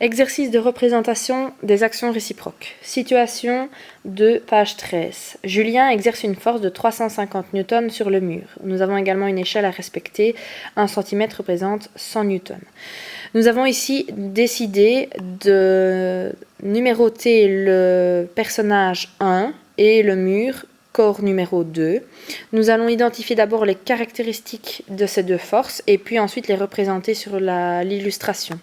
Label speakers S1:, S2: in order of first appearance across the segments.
S1: Exercice de représentation des actions réciproques. Situation de page 13. Julien exerce une force de 350 newtons sur le mur. Nous avons également une échelle à respecter. 1 cm représente 100 newtons. Nous avons ici décidé de numéroter le personnage 1 et le mur corps numéro 2. Nous allons identifier d'abord les caractéristiques de ces deux forces et puis ensuite les représenter sur l'illustration.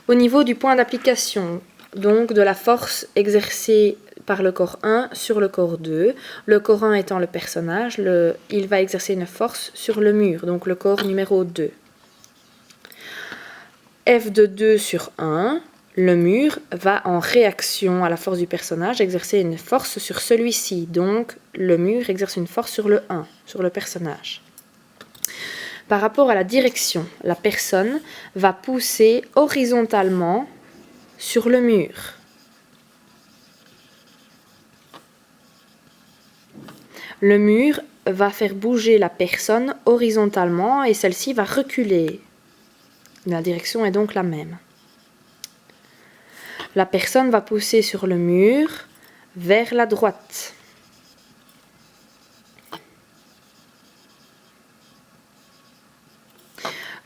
S1: Au niveau du point d'application, donc de la force exercée par le corps 1 sur le corps 2, le corps 1 étant le personnage, il va exercer une force sur le mur, donc le corps numéro 2. F de 2 sur 1, le mur va en réaction à la force du personnage exercer une force sur celui-ci, donc le mur exerce une force sur le 1, sur le personnage. Par rapport à la direction, la personne va pousser horizontalement sur le mur. Le mur va faire bouger la personne horizontalement et celle-ci va reculer. La direction est donc la même. La personne va pousser sur le mur vers la droite.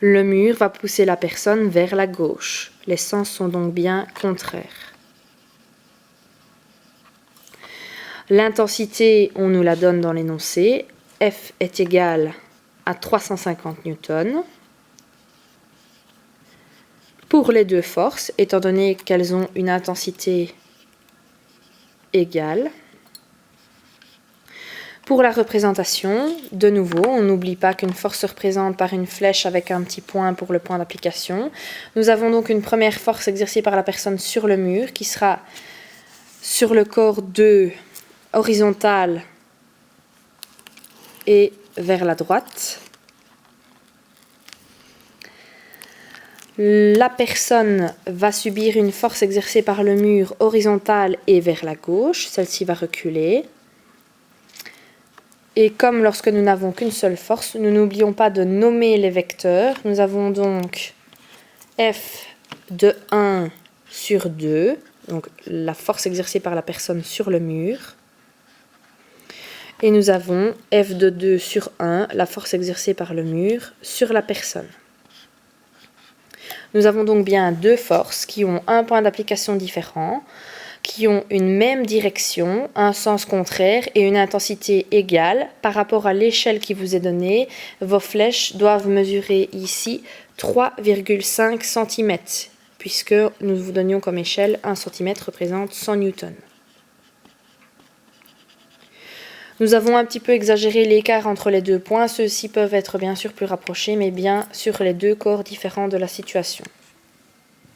S1: Le mur va pousser la personne vers la gauche. Les sens sont donc bien contraires. L'intensité, on nous la donne dans l'énoncé. F est égal à 350 newtons. Pour les deux forces, étant donné qu'elles ont une intensité égale. Pour la représentation, de nouveau, on n'oublie pas qu'une force se représente par une flèche avec un petit point pour le point d'application. Nous avons donc une première force exercée par la personne sur le mur qui sera sur le corps 2 horizontale et vers la droite. La personne va subir une force exercée par le mur horizontale et vers la gauche. Celle-ci va reculer. Et comme lorsque nous n'avons qu'une seule force, nous n'oublions pas de nommer les vecteurs. Nous avons donc F de 1 sur 2, donc la force exercée par la personne sur le mur. Et nous avons F de 2 sur 1, la force exercée par le mur sur la personne. Nous avons donc bien deux forces qui ont un point d'application différent, qui ont une même direction, un sens contraire et une intensité égale. Par rapport à l'échelle qui vous est donnée, vos flèches doivent mesurer ici 3,5 cm, puisque nous vous donnions comme échelle 1 cm représente 100 newtons. Nous avons un petit peu exagéré l'écart entre les deux points. Ceux-ci peuvent être bien sûr plus rapprochés, mais bien sur les deux corps différents de la situation.